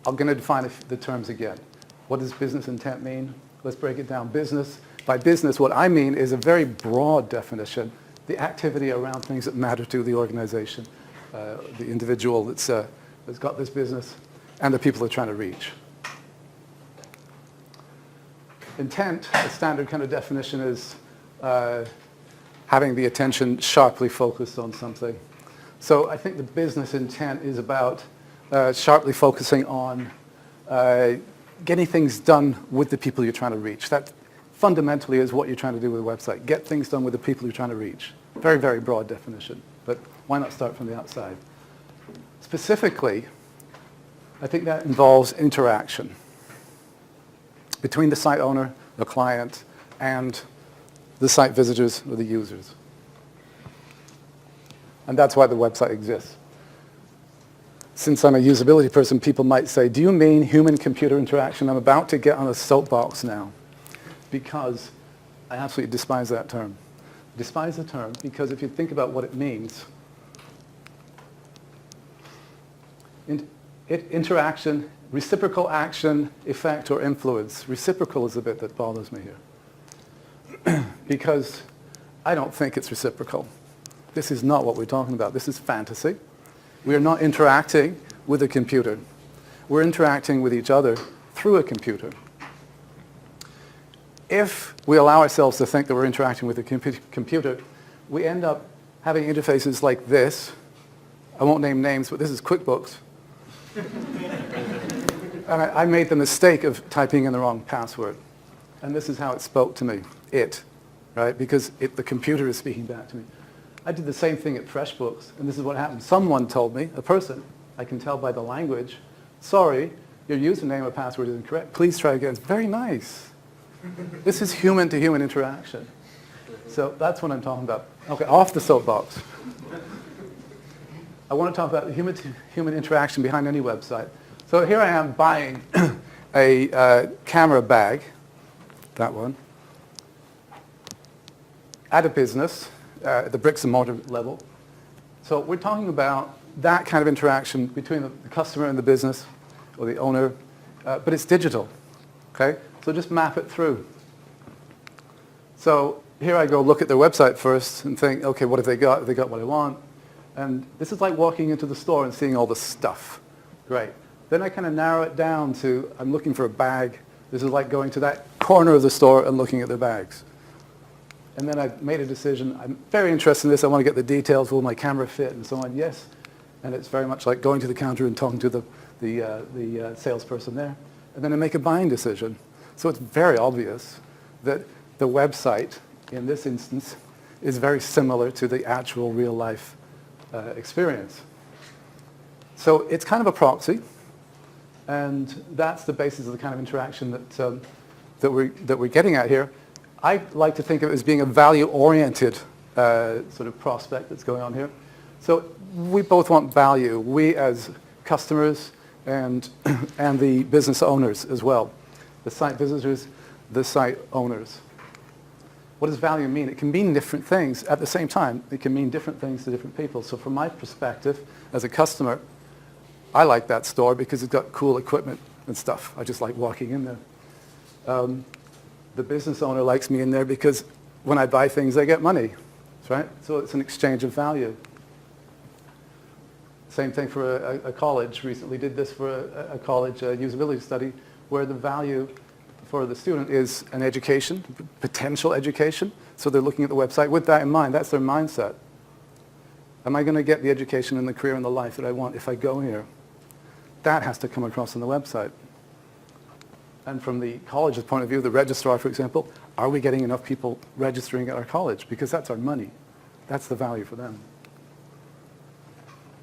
I'm going to define the terms again. What does business intent mean? Let's break it down. By business, what I mean is a very broad definition, the activity around things that matter to the organization, the individual that's got this business, and the people they're trying to reach. Intent, a standard kind of definition, is having the attention sharply focused on something. So I think the business intent is about sharply focusing on getting things done with the people you're trying to reach. That fundamentally is what you're trying to do with a website. Get things done with the people you're trying to reach. Very, very broad definition, but why not start from the outside? Specifically, I think that involves interaction between the site owner, the client, and the site visitors or the users. And that's why the website exists. Since I'm a usability person, people might say, do you mean human-computer interaction? I'm about to get on a soapbox now, because I absolutely despise that term. Despise the term because if you think about what it means, interaction, reciprocal action, effect, or influence. Reciprocal is the bit that bothers me here. Because I don't think it's reciprocal. This is not what we're talking about. This is fantasy. We are not interacting with a computer. We're interacting with each other through a computer. If we allow ourselves to think that we're interacting with a computer, we end up having interfaces like this. I won't name names, but this is QuickBooks. And I made the mistake of typing in the wrong password. And this is how it spoke to me, right? Because the computer is speaking back to me. I did the same thing at FreshBooks, and this is what happened. Someone told me, a person, I can tell by the language, sorry, your username or password is incorrect. Please try again. It's very nice. This is human-to-human interaction. So that's what I'm talking about. Okay, off the soapbox. I want to talk about human-to-human interaction behind any website. So here I am buying a camera bag, that one, at a business, at the bricks and mortar level. So we're talking about that kind of interaction between the customer and the business, or the owner, but it's digital, okay? So just map it through. So here I go look at their website first and think, okay, what have they got? Have they got what I want? And this is like walking into the store and seeing all the stuff. Great. Then I kind of narrow it down to, I'm looking for a bag. This is like going to that corner of the store and looking at their bags. And then I made a decision. I'm very interested in this. I want to get the details. Will my camera fit? And so on. Yes. And it's very much like going to the counter and talking to the salesperson there. And then I make a buying decision. So it's very obvious that the website, in this instance, is very similar to the actual real-life experience. So it's kind of a proxy. And that's the basis of the kind of interaction that we're getting at here. I like to think of it as being a value-oriented sort of prospect that's going on here. So we both want value, we as customers and the business owners as well. The site visitors, the site owners. What does value mean? It can mean different things at the same time. It can mean different things to different people. So from my perspective, as a customer, I like that store because it's got cool equipment and stuff. I just like walking in there. The business owner likes me in there because when I buy things, I get money, right? So it's an exchange of value. Same thing for a college. Recently did this for a college usability study where the value for the student is an education, potential education. So they're looking at the website with that in mind. That's their mindset. Am I going to get the education and the career and the life that I want if I go here? That has to come across on the website. And from the college's point of view, the registrar, for example, are we getting enough people registering at our college? Because that's our money. That's the value for them.